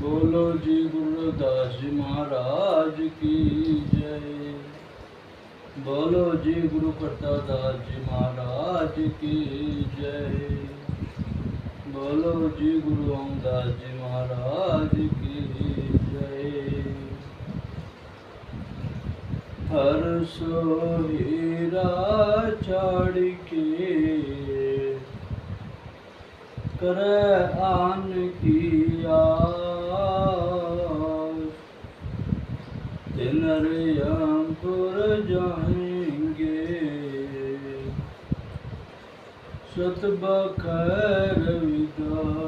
बोलो जी गुरुदास जी महाराज की जय। बोलो जी गुरु प्रतापदास जी महाराज की जय। बोलो जी गुरु रामदास जी महाराज की जय। हर सोहीरा चाड़ के करे आन की आस, तिनरियमपुर जाएंगे सत बखैर विदास।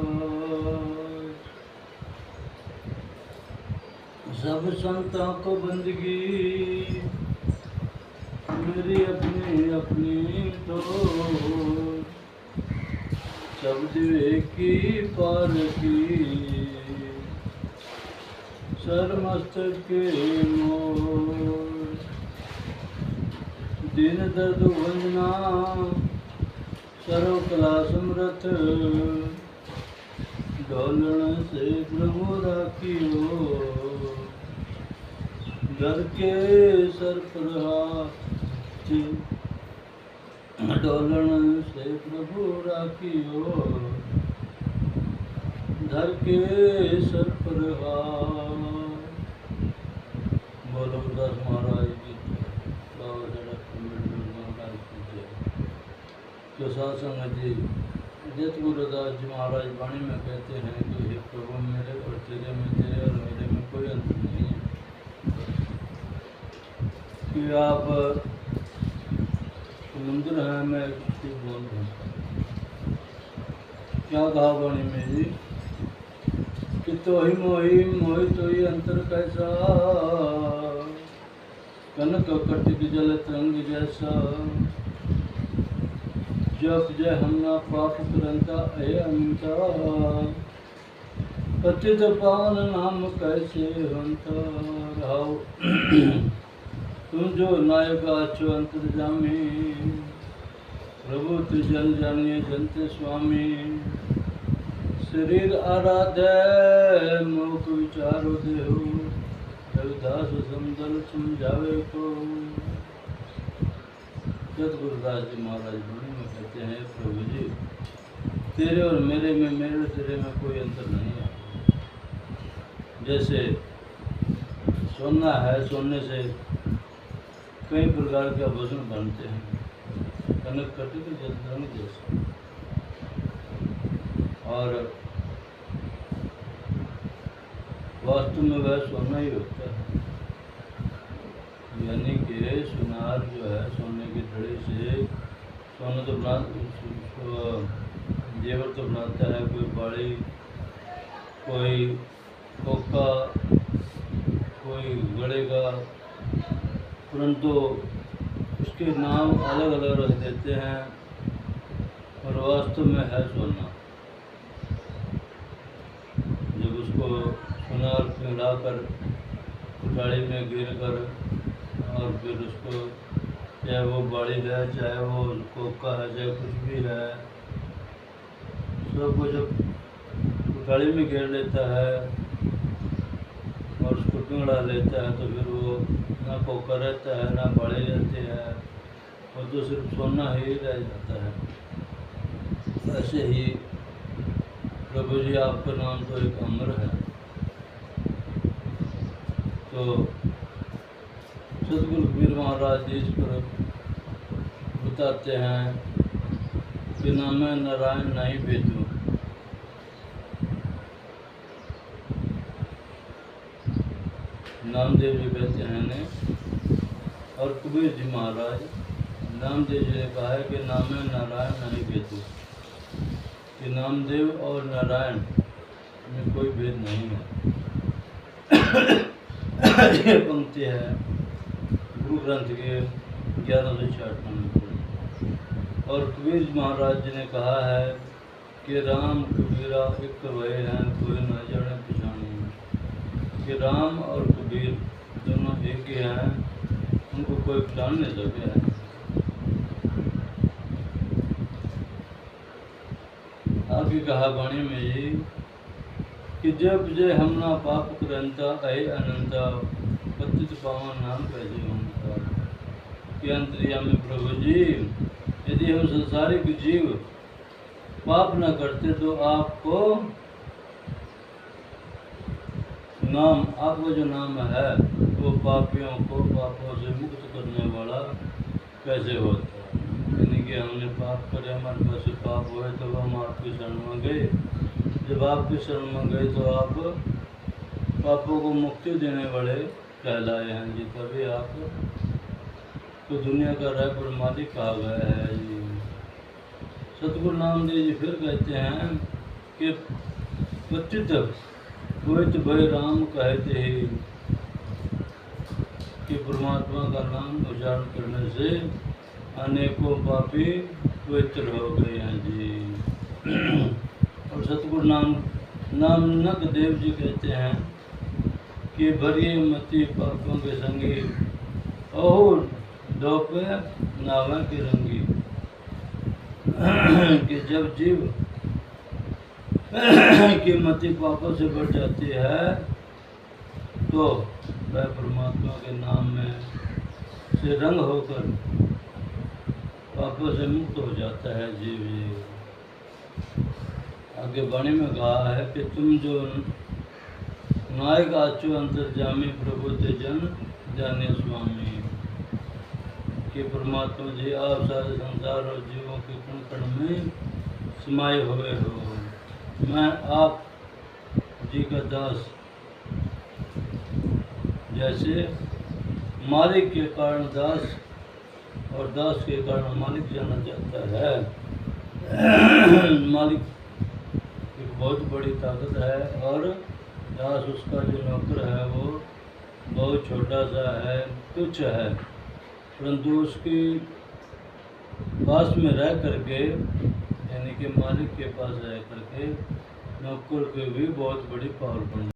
सब संतों को बंदगी मेरी अपनी अपनी तो, शब्द की पार की सरमस्तक के मोर। दीन दर्द वंदना सर्व कला समृत, ढोलण से ब्रह्म राखियो घर के सर पर हाथ। ढोलण से प्रभु राखियो धर के सर पर हाथ। बोलो गुरुदास महाराज की जय। बाबा जड़क महाराज की जय। जो सत्संग जी जित गुरुदास जी महाराज वाणी में कहते हैं कि हे प्रभु मेरे और तेरे में, तेरे और मेरे में कोई अंतर नहीं है, कि आप समुद्र है मैं कुछ बोल रहा हूँ। क्या कहा वाणी में जी कि तो ही मोही मोही तो ही अंतर कैसा, कनक कटिक जल तरंग जैसा। जप जय हमना पाप करंता ए अंता, पतित पावन नाम कैसे हंता। रहाओ तुम जो नायक आछो अंतर्जामी, प्रभु तु जन जानिए जनते स्वामी। शरीर आराधे मुख विचारो देहो, रविदास समदल समझावे को। सतगुरुदास जी महाराज वाणी में कहते हैं प्रभु जी तेरे और मेरे में, मेरे और तेरे में कोई अंतर नहीं है। जैसे सोना है, सोने से कई प्रकार के आभूषण बनते हैं, कनक कटिक जल तरंग जैसे। और वास्तव में वह सोना ही होता है, यानी कि सुनार जो है सोने की धड़ी से सोना तो बना, जेवर तो बनाता है, कोई बाड़ी, कोई कोका, कोई गड़े का, परंतु उसके नाम अलग अलग रख देते हैं और वास्तव में है सोना। जब उसको सुनार पिघला कर कुटाड़ी में गिर कर और फिर उसको, चाहे वो बाड़ी है, चाहे वो कोका है, चाहे कुछ भी है, सबको जब कुटाड़ी में घेर लेता है और उसको पिघला लेता है तो फिर वो ना कोका रहता है ना बाड़ी रहती है, और तो सिर्फ सोना ही रह जाता है। ऐसे ही प्रभु जी आपका नाम तो एक अमर है। तो सतगुरु कबीर महाराज जी इस पर बताते हैं कि नाम नारायण नहीं भेदू। नामदेव जी कहते हैं ने, और कबीर जी महाराज, नामदेव जी ने कहा है कि नाम नारायण नहीं भेदू, कि नामदेव और नारायण में कोई भेद नहीं है। ये पंक्ति है गुरु ग्रंथ के 1156 नंबर। और कबीर महाराज जी ने कहा है कि राम कबीरा एक भय हैं, कोई न जाने पहचाने। कि राम और कबीर दोनों एक ही हैं, उनको कोई पहचान नहीं सके है। आगे कहा वाणी में जी कि जब जे हमना पाप करंता अय अनंता पतित पावन नाम कैसे होता कि अंतर्यामी प्रभु जी, यदि हम संसारिक जीव पाप न करते तो आपको नाम, आपका जो नाम है वो पापियों को पापों से मुक्त करने वाला कैसे होता है। यानी कि हमने पाप करे, हमारे पास से पाप हुए तो हम आपकी शरण में गए। जब आपकी शरण में गए तो आप पापों को मुक्ति देने वाले कहलाए हैं जी, तभी आप तो दुनिया का रायपुर मालिक कहा गया है जी। सतगुरु नामदेव जी फिर कहते हैं कि पतित होइत भय राम कहते ही कि परमात्मा का नाम उच्चारण करने से अनेकों पापी पवित्र हो गए हैं जी। और सतगुरु नानक देव जी कहते हैं कि भरिए मति पापों के संगी और दोपे नावा की रंगी कि जब जीव की मति पापों से बढ़ जाती है तो वह परमात्मा के नाम में से रंग होकर पापों से मुक्त हो जाता है जीव जी। आगे वाणी में कहा है कि तुम जो नायक आचो अंतर्जामी प्रभु ते जन जाने स्वामी कि परमात्मा जी आप सारे संसार और जीवों के कण कण में समाये हुए हो। मैं आप जी का दास, जैसे मालिक के कारण दास और दास के कारण मालिक जाना जाता है। मालिक एक बहुत बड़ी ताकत है और दास उसका जो नौकर है वो बहुत छोटा सा है, तुच्छ है, परंतु उसकी पास में रह करके यानी कि मालिक के पास रह करके नौकर के भी बहुत बड़ी पावर बन